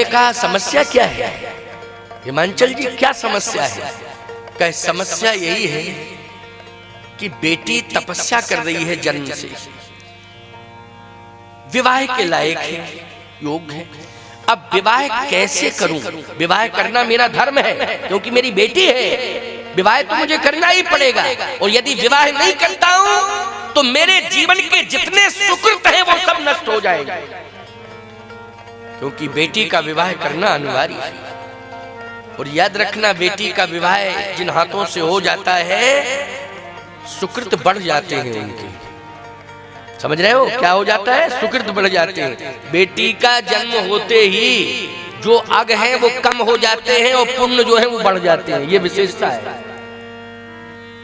का समस्या क्या है? हिमांचल जी क्या समस्या है? क्या समस्या यही है कि बेटी तपस्या कर रही है जन्म से, विवाह के लायक है, योग्य है। अब विवाह कैसे करूं? विवाह करना मेरा धर्म है क्योंकि मेरी बेटी है, विवाह तो मुझे करना ही पड़ेगा। और यदि विवाह नहीं करता हूं तो मेरे जीवन के जितने सुकृत हैं वो सब नष्ट हो जाएंगे, क्योंकि बेटी का विवाह करना अनिवार्य है। और याद रखना, बेटी का विवाह जिन हाथों से हो जाता है सुकृत बढ़ जाते हैं उनके। समझ रहे हो क्या हो जाता है? सुकृत बढ़ जाते हैं। बेटी का जन्म होते ही जो अग है वो कम हो जाते हैं और पुण्य जो है वो बढ़ जाते हैं। ये विशेषता है।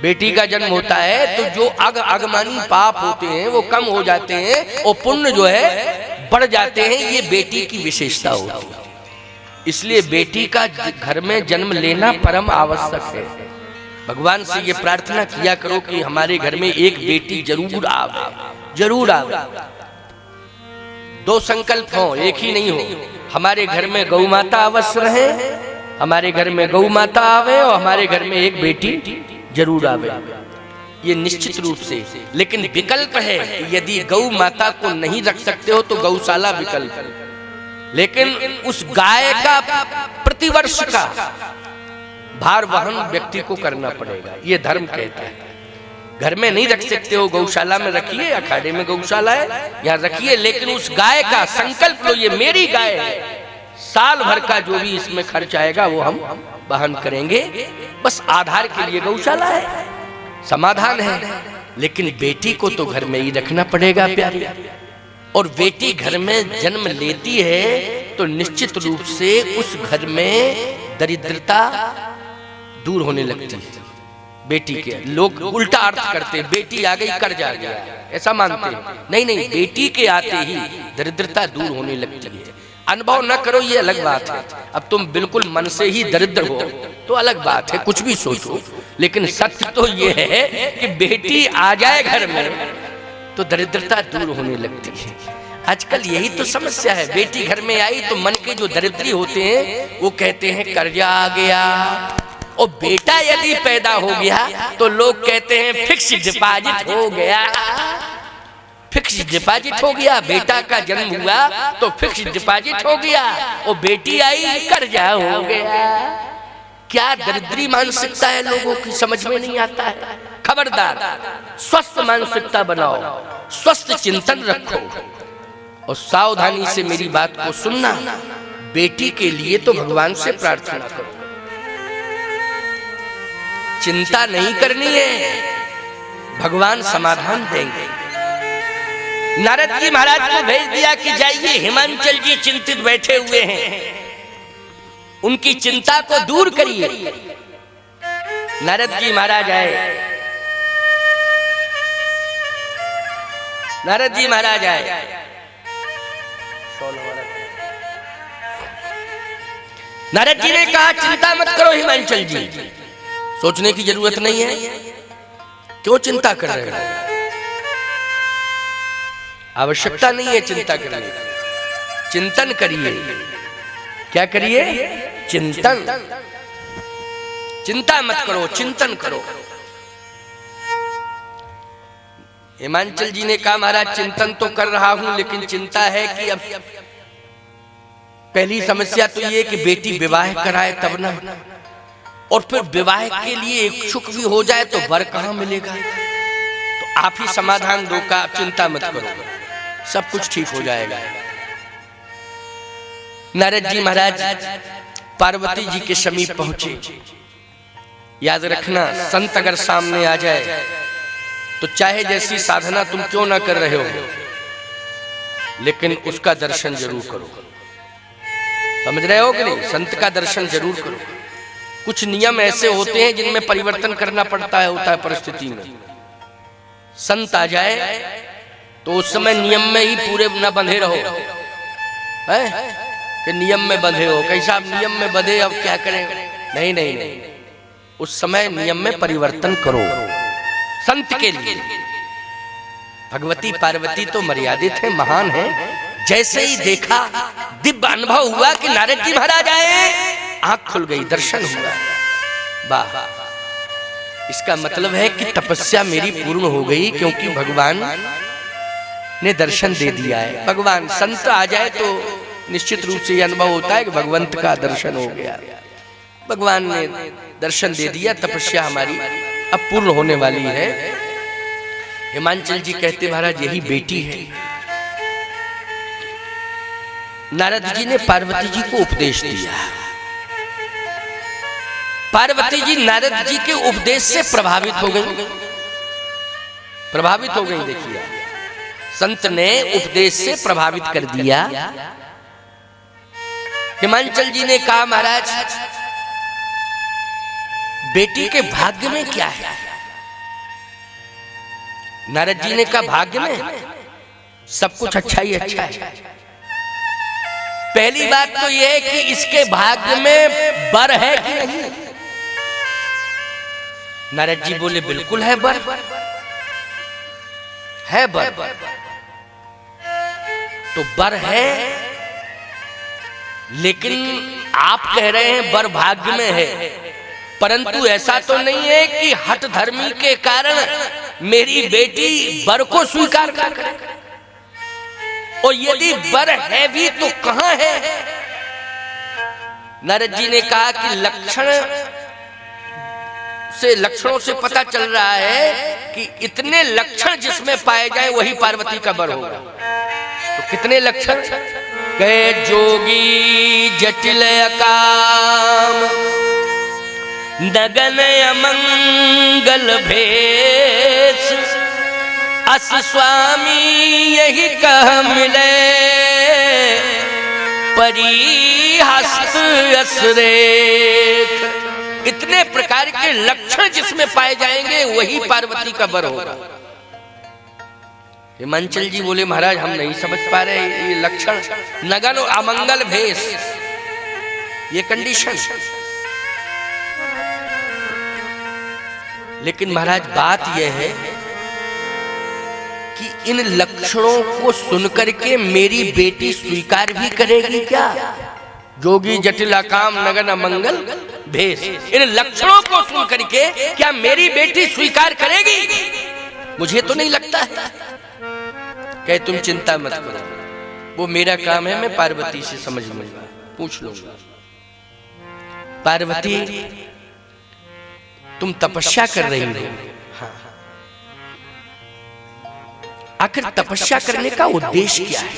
बेटी का जन्म होता है तो जो अगमानी पाप होते हैं वो कम हो जाते हैं और पुण्य जो है बढ़ जाते हैं। ये बेटी की विशेषता होती है। इसलिए बेटी का घर में जन्म लेना परम आवश्यक है। भगवान से ये प्रार्थना किया करो कि हमारे घर में एक बेटी जरूर आवे, जरूर आवे। दो संकल्प हो, एक ही नहीं हो। हमारे घर में गौ माता अवश्य रहे, हमारे घर में गौ माता आवे और हमारे घर में एक बेटी जरूर आवे, ये निश्चित रूप से। लेकिन विकल्प है कि यदि गौ माता को नहीं रख सकते हो तो गौशाला विकल्प है। लेकिन उस गाय का प्रतिवर्ष का भार वहन व्यक्ति को करना पड़ेगा, ये धर्म कहता है। घर में नहीं रख सकते हो, गौशाला में रखिए, अखाड़े में गौशाला है यहाँ रखिए, लेकिन उस गाय का संकल्प लो, ये मेरी गाय है, साल भर का जो भी इसमें खर्च आएगा वो हम वहन करेंगे। बस आधार के लिए गौशाला है, समाधान है। लेकिन बेटी को तो घर में ही रखना पड़ेगा प्यारी। और बेटी घर में जन्म लेती है तो निश्चित रूप से उस घर में दरिद्रता दूर होने लगती है। बेटी के लोग उल्टा अर्थ करते हैं, बेटी आ गई कर्ज आ गया, ऐसा मानते हैं। नहीं नहीं, बेटी के आते ही दरिद्रता दूर होने लगती है। अनुभव न करो ये अलग बात है। अब तुम बिल्कुल मन से ही दरिद्र हो तो अलग बात है, कुछ भी सोचो। लेकिन सत्य तो ये है कि बेटी आ जाए घर में तो दरिद्रता दूर होने लगती है। आजकल यही तो समस्या है। बेटी घर में आई तो मन के जो दरिद्री होते हैं वो कहते हैं कर्जा आ गया। और बेटा यदि पैदा हो गया तो लोग कहते हैं फिक्स डिपॉजिट हो गया, फिक्स डिपॉजिट हो गया। बेटा का जन्म हुआ तो फिक्स डिपॉजिट हो गया और बेटी आई कर्जा हो गया। क्या दरिद्री मानसिकता है लोगों की, समझ में नहीं आता है। खबरदार, स्वस्थ मानसिकता बनाओ, स्वस्थ चिंतन रखो और सावधानी से मेरी बात को सुनना। बेटी के लिए तो भगवान से प्रार्थना करो, चिंता नहीं करनी है, भगवान समाधान देंगे। नारद जी महाराज को भेज दिया कि जाइए, हिमांचल जी चिंतित बैठे हुए हैं, उनकी चिंता को दूर करिए। नारद जी महाराज आए, नारद जी महाराज आए। नारद जी ने कहा चिंता मत करो हिमांचल जी, सोचने की जरूरत नहीं है, क्यों चिंता कर रहे हो? आवश्यकता नहीं है चिंता करने की। चिंतन करिए। क्या करिए? चिंतन। चिंता मत करो, चिंतन करो। हिमांचल जी ने कहा महाराज चिंतन तो कर रहा हूं, लेकिन चिंता है कि अब पहली समस्या तो ये कि बेटी विवाह कराए तब ना, और फिर विवाह के लिए इच्छुक भी हो जाए तो वर कहां मिलेगा। तो आप ही समाधान दो का, चिंता मत करो, सब कुछ ठीक हो जाएगा। नारद जी महाराज पार्वती जी के समीप पहुंचे। याद रखना, संत अगर सामने आ जाए तो चाहे जैसी साधना तुम क्यों ना कर रहे हो, लेकिन उसका दर्शन जरूर करो। समझ रहे हो कि नहीं? संत का दर्शन जरूर करो। कुछ नियम ऐसे होते हैं जिनमें परिवर्तन करना पड़ता है, होता है परिस्थिति में। संत आ जाए तो उस समय नियम में ही पूरे न बंधे रहो, है कि नियम में बंधे हो, कैसा आप नियम में बंधे अब क्या करें। नहीं नहीं नहीं, उस समय नियम में परिवर्तन करो संत के लिए। भगवती पार्वती तो मर्यादित है, महान है, जैसे ही देखा, दिव्य अनुभव हुआ कि नारद जी महाराज आए, आंख खुल गई, दर्शन हुआ। वाह, इसका मतलब है कि तपस्या मेरी पूर्ण हो गई, क्योंकि भगवान ने दर्शन दे दिया है। भगवान संत आ जाए तो निश्चित रूप से यह अनुभव होता है कि भगवंत का दर्शन हो गया, भगवान ने दर्शन दे दिया, तपस्या हमारी अब पूर्ण होने वाली है। हिमांचल जी कहते महाराज यही बेटी है। नारद जी ने पार्वती जी को उपदेश दिया। पार्वती जी नारद जी के उपदेश से प्रभावित हो गई, प्रभावित हो गई। देखिए, संत ने उपदेश से प्रभावित कर दिया। हिमांचल जी ने कहा महाराज बेटी के भाग्य में क्या है? नारद जी ने कहा भाग्य में सब कुछ अच्छा ही अच्छा है। पहली बात तो यह है कि इसके भाग्य में बर है कि नहीं? नारद जी बोले बिल्कुल है बर, है बर। तो बर है, लेकिन आप कह रहे हैं बर भाग्य में है, परंतु ऐसा तो नहीं है कि हठ धर्मी के कारण मेरी बेटी बर को स्वीकार कर करे। और यदि बर है भी तो कहां है? नारद जी ने कहा कि लक्षणों से पता चल रहा है कि इतने लक्षण जिसमें पाए जाए वही पार्वती का बर होगा। तो कितने लक्षण? कहे जोगी जटिल काम, नगन अमंगल भेष, अस स्वामी यही कह मिले, परी हस्त असरेख। इतने प्रकार के लक्षण जिसमें पाए जाएंगे वही पार्वती का बर होगा। हिमांचल जी बोले महाराज हम नहीं समझ पा रहे ये लक्षण, नगन और अमंगल भेष, ये कंडीशन। लेकिन महाराज बात यह है कि इन लक्षणों को सुनकर के मेरी बेटी स्वीकार भी करेगी क्या? जोगी जटिल काम नगन अमंगल भेष, इन लक्षणों को सुनकर के क्या मेरी बेटी स्वीकार करेगी? मुझे तो नहीं लगता है। कहे तुम चिंता मत करो, वो मेरा काम है, मैं पार्वती से समझ लूंगा, पूछ लूंगा। पार्वती तुम तपस्या कर रही हो, हाँ, आखिर तपस्या करने का उद्देश्य क्या है?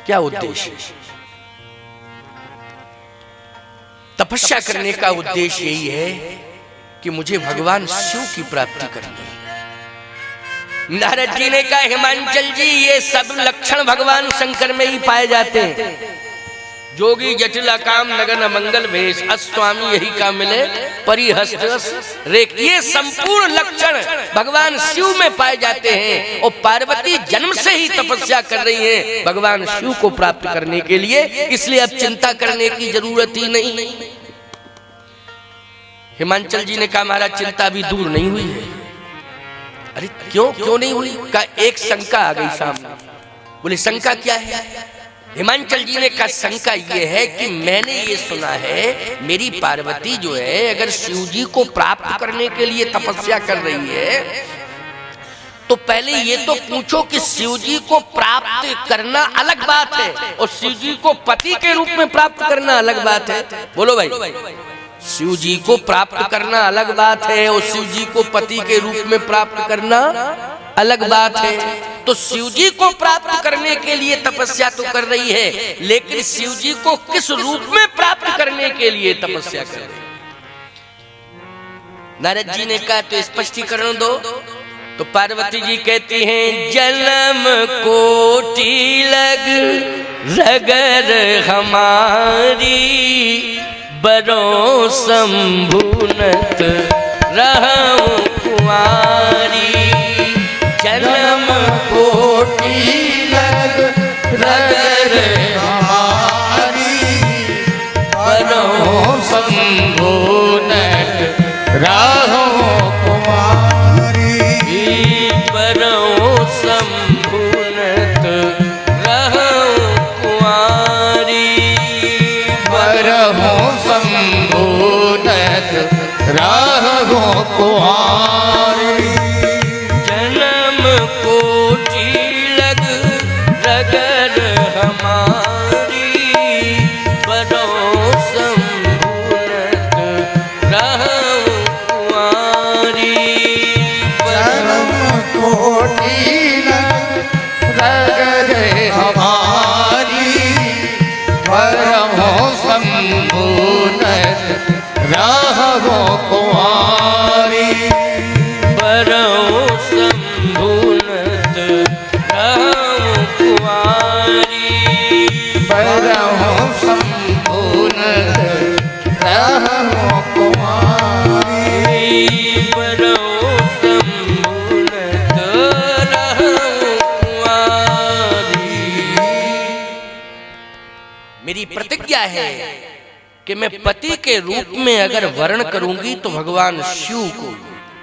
क्या उद्देश्य है? तपस्या करने का उद्देश्य यही है कि मुझे भगवान शिव की प्राप्ति करनी है। नारद जी ने कहा हिमांचल जी ये सब लक्षण भगवान शंकर में ही पाए जाते हैं। जोगी जटिल काम नगन अमंगल भेष, अस्वामी यही का मिले, परिहस्त रेख, ये संपूर्ण लक्षण भगवान शिव में पाए जाते हैं। और पार्वती जन्म से ही तपस्या कर रही है भगवान शिव को प्राप्त करने के लिए, इसलिए अब चिंता करने की जरूरत ही नहीं। हिमांचल जी ने कहा महाराज चिंता अभी दूर नहीं हुई है। अरे क्यों नहीं हुई? का एक शंका आ गई सामने। बोले शंका क्या है? हिमांचल जी ने कहा शंका ये है कि मैंने ये सुना है मेरी पार्वती जो है अगर शिव जी को प्राप्त करने के लिए तपस्या कर रही है तो पहले ये तो पूछो कि शिव जी को प्राप्त करना अलग बात है और शिव जी को पति के रूप में प्राप्त करना अलग बात है। बोलो भाई, शिव जी को प्राप्त करना अलग बात है और शिव जी को पति के रूप में प्राप्त करना अलग बात है। तो शिव जी को प्राप्त करने के लिए तपस्या तो कर रही है, लेकिन शिव जी को किस रूप में प्राप्त करने के लिए तपस्या कर रही है? नारद जी ने कहा तो स्पष्टीकरण दो। तो पार्वती जी कहती हैं जन्म कोटि लग रगर हमारी, बरों संभुनत रहूं कुंवारी। जन्म कोटि लग रगर हमारी, बरों संभुनत रहूं कुंवारी। बरों संभुनत कुंवारी। जन्म कोटि लग रगर हमारी, बरो संभूनत रहूं कुंवारी। जन्म कोटि रगर हमारी, बरो संभूनत रहूं कुंवारी। बरो संभूनत रहूं कुंवारी। बरो संभूनत रहूं कुंवारी। बरो संभूनत रहूं कुंवारी। मेरी प्रतिज्ञा है कि मैं पति के रूप में अगर वर्ण करूंगी तो भगवान शिव को,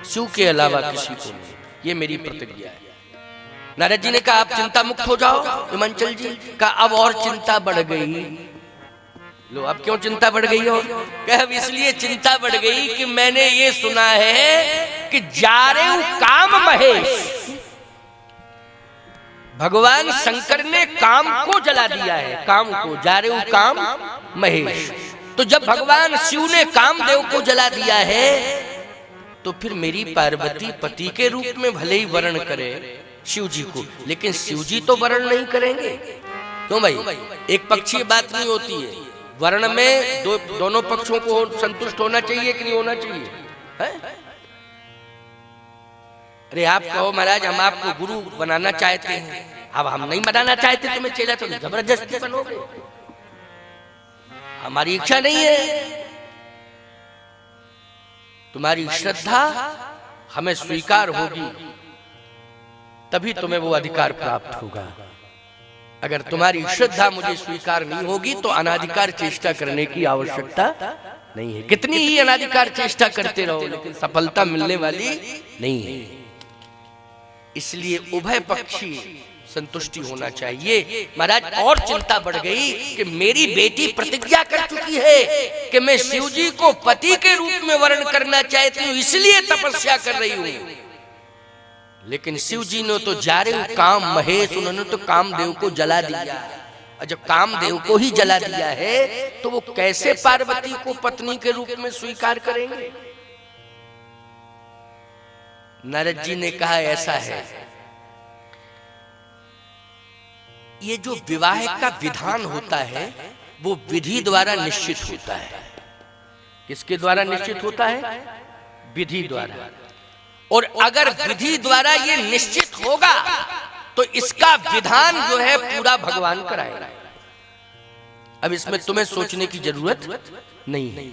शिव के अलावा किसी को नहीं। ये मेरी प्रतिज्ञा है। नारद जी ने कहा आप चिंता मुक्त हो जाओ। हिमांचल जी का अब और चिंता बढ़ गई। लो अब क्यों चिंता बढ़ गई हो? कह अब इसलिए चिंता बढ़ गई कि मैंने ये सुना है कि जारेऊ काम महेश, भगवान शंकर ने काम को जला दिया है। काम को, जारेऊ काम महेश। तो जब भगवान शिव ने कामदेव को जला दिया है तो फिर मेरी पार्वती पति के रूप में भले ही वर्ण करे शिव जी को, लेकिन शिव जी तो वर्ण नहीं करेंगे। क्यों भाई? एक पक्षीय बात नहीं होती है। वर्ण में दोनों पक्षों को संतुष्ट होना चाहिए कि नहीं होना चाहिए? है? अरे आप कहो महाराज हम आपको गुरु बनाना चाहते हैं, अब हम नहीं बनाना चाहते तुम्हें चेला, तो जबरदस्ती बनोगे। हमारी इच्छा नहीं है। तुम्हारी श्रद्धा हमें स्वीकार होगी तभी तुम्हें वो अधिकार प्राप्त होगा। अगर तुम्हारी श्रद्धा मुझे स्वीकार नहीं होगी तो अनाधिकार चेष्टा करने की आवश्यकता नहीं है। कितनी ही अनाधिकार चेष्टा करते रहो लेकिन सफलता मिलने वाली नहीं है। इसलिए उभय पक्षी संतुष्टि होना चाहिए। महाराज और चिंता बढ़ गई कि मेरी बेटी प्रतिज्ञा कर चुकी है कि मैं शिव जी को पति के रूप में वर्ण करना चाहती हूँ, इसलिए तपस्या कर रही हूँ। लेकिन शिव जी ने तो जारेऊ काम महेश, उन्होंने तो कामदेव को जला दिया। और जब कामदेव को ही जला दिया है तो वो कैसे पार्वती को पत्नी के रूप में स्वीकार करेंगे? नारद जी ने कहा ऐसा है, ये जो विवाह का विधान होता है वो विधि द्वारा निश्चित होता है। किसके द्वारा निश्चित होता है? विधि द्वारा। और अगर विधि द्वारा ये निश्चित होगा तो इसका विधान जो है पूरा भगवान कराएगा। अब इसमें तुम्हें सोचने की जरूरत नहीं है।